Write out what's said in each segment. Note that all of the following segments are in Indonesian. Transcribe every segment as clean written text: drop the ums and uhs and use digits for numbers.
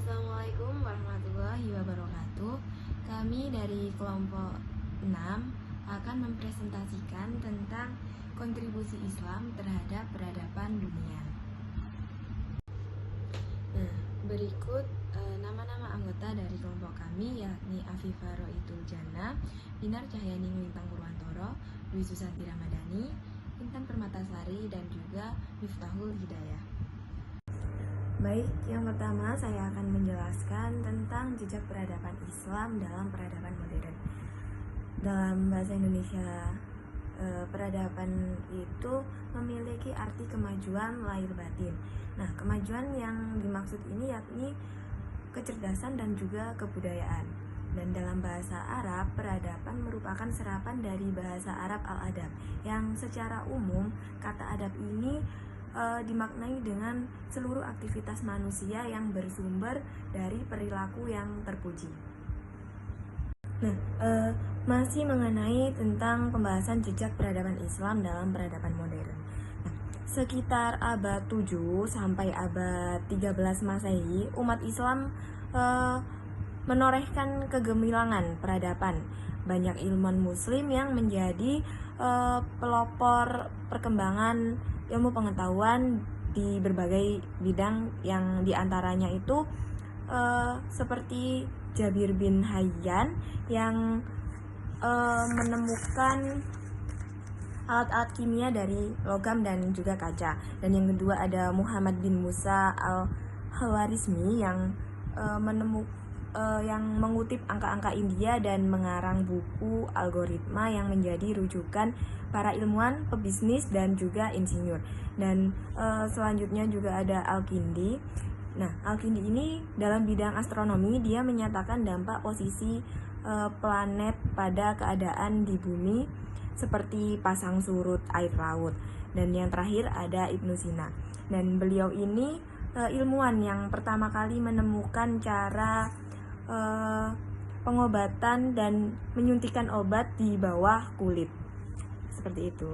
Assalamualaikum warahmatullahi wabarakatuh. Kami dari kelompok 6 akan mempresentasikan tentang kontribusi Islam terhadap peradaban dunia. Berikut nama-nama anggota dari kelompok kami, yakni Afifah Roitul Jannah, Dinar Cahyani Lintang Purwantoro, Dwi Susanti Ramadhani, Intan Permatasari, dan juga Miftahul Hidayah. Baik, yang pertama saya akan menjelaskan tentang jejak peradaban Islam dalam peradaban modern. Dalam bahasa Indonesia, peradaban itu memiliki arti kemajuan lahir batin. Nah, kemajuan yang dimaksud ini yakni kecerdasan dan juga kebudayaan. Dan dalam bahasa Arab, peradaban merupakan serapan dari bahasa Arab al-adab, yang secara umum kata adab ini dimaknai dengan seluruh aktivitas manusia yang bersumber dari perilaku yang terpuji. Nah, masih mengenai tentang pembahasan jejak peradaban Islam dalam peradaban modern. Nah, sekitar abad 7 sampai abad 13 Masehi, umat Islam menorehkan kegemilangan peradaban. Banyak ilmuwan muslim yang menjadi pelopor perkembangan ilmu pengetahuan di berbagai bidang, yang diantaranya itu seperti Jabir bin Hayyan yang menemukan alat-alat kimia dari logam dan juga kaca. Dan yang kedua ada Muhammad bin Musa al-Khwarizmi yang mengutip angka-angka India dan mengarang buku algoritma yang menjadi rujukan para ilmuwan, pebisnis, dan juga insinyur. Dan selanjutnya juga ada Al-Kindi. Nah, Al-Kindi ini dalam bidang astronomi dia menyatakan dampak posisi planet pada keadaan di bumi seperti pasang surut air laut. Dan yang terakhir ada Ibnu Sina. Dan beliau ini ilmuwan yang pertama kali menemukan cara pengobatan dan menyuntikkan obat di bawah kulit, seperti itu.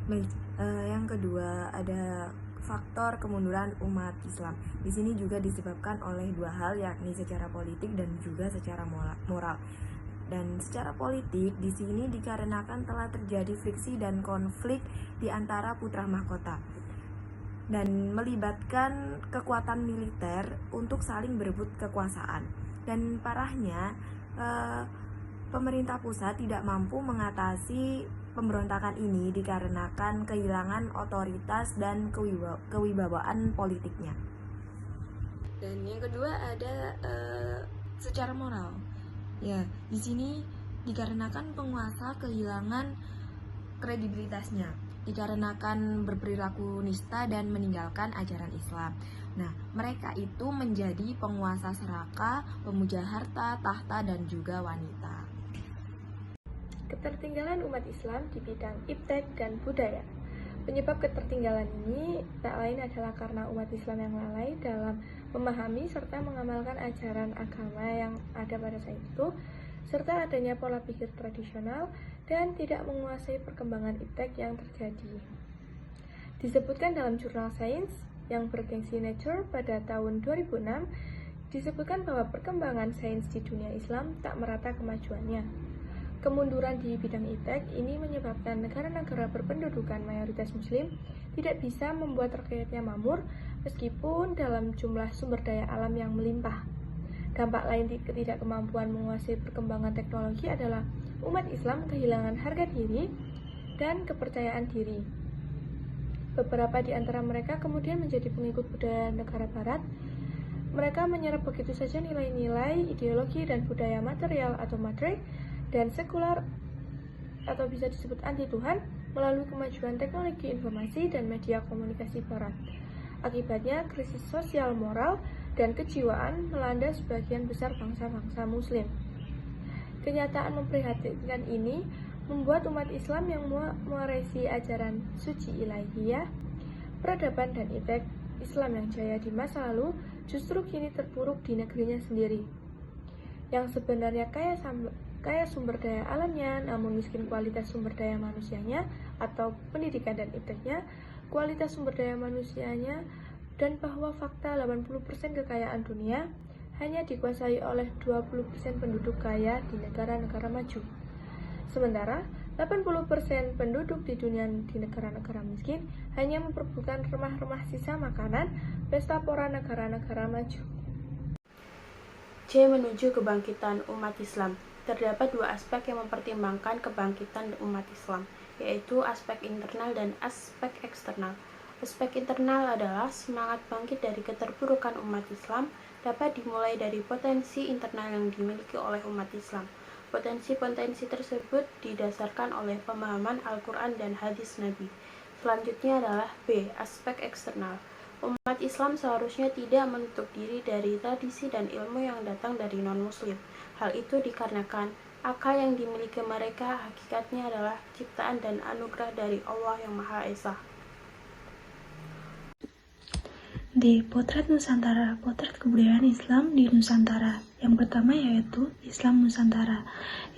Baik, yang kedua ada faktor kemunduran umat Islam. Di sini juga disebabkan oleh dua hal, yakni secara politik dan juga secara moral. Dan secara politik di sini dikarenakan telah terjadi friksi dan konflik di antara putra mahkota dan melibatkan kekuatan militer untuk saling berebut kekuasaan. Dan parahnya, pemerintah pusat tidak mampu mengatasi pemberontakan ini dikarenakan kehilangan otoritas dan kewibawaan politiknya. Dan yang kedua ada secara moral. Ya, di sini dikarenakan penguasa kehilangan kredibilitasnya, dikarenakan berperilaku nista dan meninggalkan ajaran Islam. Nah, mereka itu menjadi penguasa serakah, pemuja harta, tahta, dan juga wanita. Ketertinggalan umat Islam di bidang iptek dan budaya. Penyebab ketertinggalan ini tak lain adalah karena umat Islam yang lalai dalam memahami serta mengamalkan ajaran agama yang ada pada saat itu, serta adanya pola pikir tradisional dan tidak menguasai perkembangan iptek yang terjadi. Disebutkan dalam jurnal sains yang bergengsi Nature pada tahun 2006, disebutkan bahwa perkembangan sains di dunia Islam tak merata kemajuannya. Kemunduran di bidang iptek ini menyebabkan negara-negara berpendudukan mayoritas muslim tidak bisa membuat rakyatnya makmur meskipun dalam jumlah sumber daya alam yang melimpah. Dampak lain ketidakkemampuan menguasai perkembangan teknologi adalah umat Islam kehilangan harga diri dan kepercayaan diri. Beberapa di antara mereka kemudian menjadi pengikut budaya negara barat. Mereka menyerap begitu saja nilai-nilai, ideologi, dan budaya material atau materi dan sekular atau bisa disebut anti Tuhan melalui kemajuan teknologi informasi dan media komunikasi barat. Akibatnya krisis sosial moral dan kejiwaan melanda sebagian besar bangsa-bangsa muslim. Kenyataan memprihatinkan ini membuat umat Islam yang mewarisi ajaran suci ilahiyah, peradaban dan iptek Islam yang jaya di masa lalu justru kini terpuruk di negerinya sendiri, yang sebenarnya kaya sumber daya alamnya namun miskin kualitas sumber daya manusianya atau pendidikan dan ipteknya. Kualitas sumber daya manusianya dan bahwa fakta 80% kekayaan dunia hanya dikuasai oleh 20% penduduk kaya di negara-negara maju. Sementara 80% penduduk di dunia di negara-negara miskin hanya memperebutkan remah-remah sisa makanan pesta pora negara-negara maju. C. Menuju kebangkitan umat Islam. Terdapat dua aspek yang mempertimbangkan kebangkitan umat Islam, yaitu aspek internal dan aspek eksternal. Aspek internal adalah semangat bangkit dari keterpurukan umat Islam dapat dimulai dari potensi internal yang dimiliki oleh umat Islam. Potensi-potensi tersebut didasarkan oleh pemahaman Al-Quran dan hadis Nabi. Selanjutnya adalah B. Aspek eksternal. Umat Islam seharusnya tidak menutup diri dari tradisi dan ilmu yang datang dari non-muslim. Hal itu dikarenakan akal yang dimiliki mereka hakikatnya adalah ciptaan dan anugerah dari Allah yang Maha Esa. D. Potret Nusantara. Potret kebudayaan Islam di Nusantara. Yang pertama yaitu Islam Nusantara.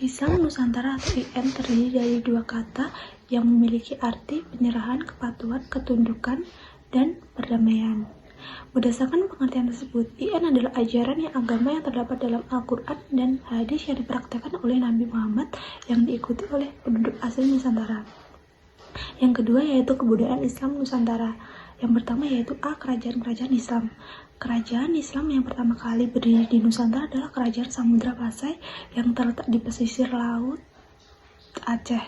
Islam Nusantara atau IN terdiri dari dua kata yang memiliki arti penyerahan, kepatuhan, ketundukan, dan perdamaian. Berdasarkan pengertian tersebut, IN adalah ajaran agama yang terdapat dalam Al-Quran dan hadis yang dipraktekkan oleh Nabi Muhammad yang diikuti oleh penduduk asli Nusantara. Yang kedua yaitu kebudayaan Islam Nusantara. Yang pertama yaitu A. Kerajaan-kerajaan Islam. Kerajaan Islam yang pertama kali berdiri di Nusantara adalah Kerajaan Samudra Pasai yang terletak di pesisir laut Aceh.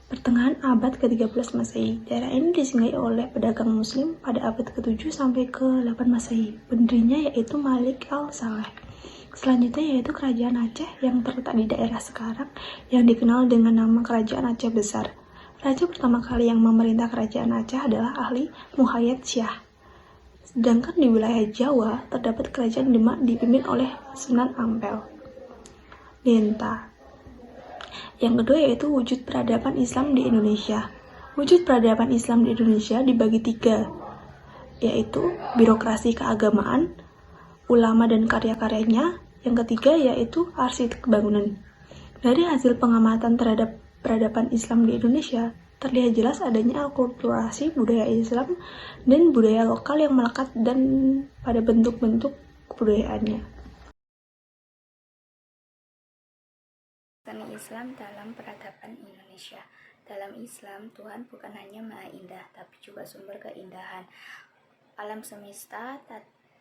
Pertengahan abad ke-13 Masehi, daerah ini disinggahi oleh pedagang muslim pada abad ke-7 sampai ke-8 Masehi. Pendirinya yaitu Malik al-Saleh. Selanjutnya yaitu Kerajaan Aceh yang terletak di daerah sekarang yang dikenal dengan nama Kerajaan Aceh Besar. Raja pertama kali yang memerintah Kerajaan Aceh adalah ahli Muhayyad Syah. Sedangkan di wilayah Jawa terdapat Kerajaan Demak dipimpin oleh Sunan Ampel. Denta. Yang kedua yaitu wujud peradaban Islam di Indonesia. Wujud peradaban Islam di Indonesia dibagi tiga, yaitu birokrasi keagamaan, ulama dan karya-karyanya. Yang ketiga yaitu arsitek bangunan. Dari hasil pengamatan terhadap peradaban Islam di Indonesia, terlihat jelas adanya akulturasi budaya Islam dan budaya lokal yang melekat dan pada bentuk-bentuk kebudayaannya. Seni Islam dalam peradaban Indonesia. Dalam Islam, Tuhan bukan hanya Maha Indah, tapi juga sumber keindahan. Alam semesta,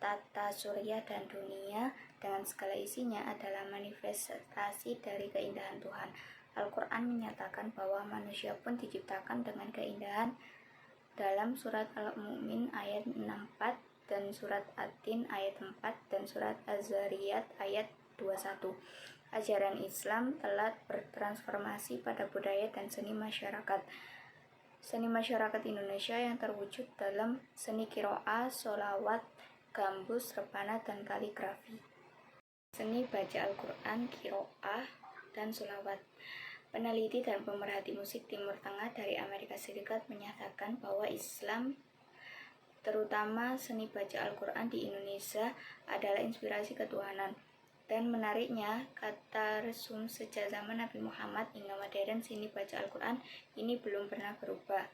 tata surya dan dunia dengan segala isinya adalah manifestasi dari keindahan Tuhan. Al-Quran menyatakan bahwa manusia pun diciptakan dengan keindahan dalam surat Al-Mu'min ayat 64 dan surat At-Tin ayat 4 dan surat Az-Zariyat ayat 21. Ajaran Islam telah bertransformasi pada budaya dan seni masyarakat. Seni masyarakat Indonesia yang terwujud dalam seni qiraah, sholawat, gambus, rebana, dan kaligrafi. Seni baca Al-Quran, qiraah, dan sholawat. Peneliti dan pemerhati musik Timur Tengah dari Amerika Serikat menyatakan bahwa Islam, terutama seni baca Al-Quran di Indonesia, adalah inspirasi ketuhanan. Dan menariknya, kata resum sejak zaman Nabi Muhammad hingga modern, seni baca Al-Quran ini belum pernah berubah.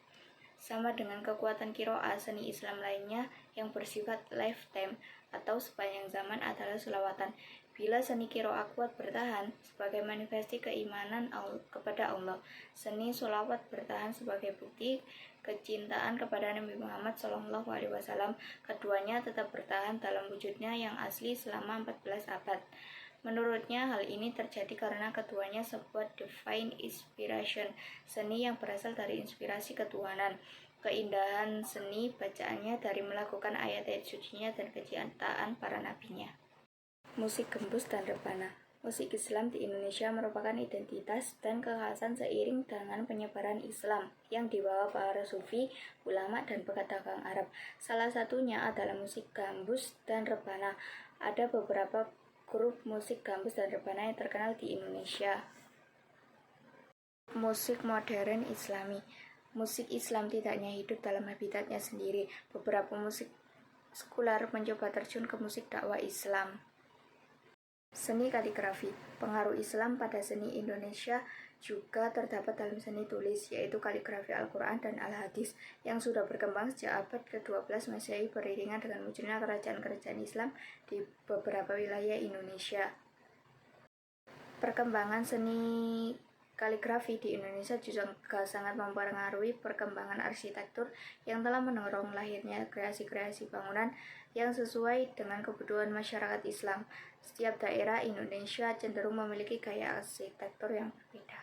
Sama dengan kekuatan qiraah, seni Islam lainnya yang bersifat lifetime atau sepanjang zaman adalah sholawatan. Bila seni qiraah kuat bertahan sebagai manifestasi keimanan kepada Allah, seni sholawat bertahan sebagai bukti kecintaan kepada Nabi Muhammad SAW. Keduanya tetap bertahan dalam wujudnya yang asli selama 14 abad. Menurutnya, hal ini terjadi karena keduanya sebuah divine inspiration, seni yang berasal dari inspirasi ketuhanan. Keindahan seni bacaannya dari melakukan ayat-ayat sucinya dan kecintaan para nabinya. Musik gembus dan rebana. Musik Islam di Indonesia merupakan identitas dan kekhasan seiring dengan penyebaran Islam yang dibawa para sufi, ulama, dan pedagang Arab. Salah satunya adalah musik gambus dan rebana. Ada beberapa grup musik gambus dan rebana yang terkenal di Indonesia. Musik modern Islami. Musik Islam tidak hanya hidup dalam habitatnya sendiri. Beberapa musik sekuler mencoba terjun ke musik dakwah Islam. Seni kaligrafi. Pengaruh Islam pada seni Indonesia juga terdapat dalam seni tulis, yaitu kaligrafi Al-Quran dan Al-Hadis, yang sudah berkembang sejak abad ke-12 Masehi beriringan dengan munculnya kerajaan-kerajaan Islam di beberapa wilayah Indonesia. Perkembangan seni kaligrafi di Indonesia juga sangat mempengaruhi perkembangan arsitektur yang telah mendorong lahirnya kreasi-kreasi bangunan yang sesuai dengan kebutuhan masyarakat Islam. Setiap daerah Indonesia cenderung memiliki gaya arsitektur yang berbeda.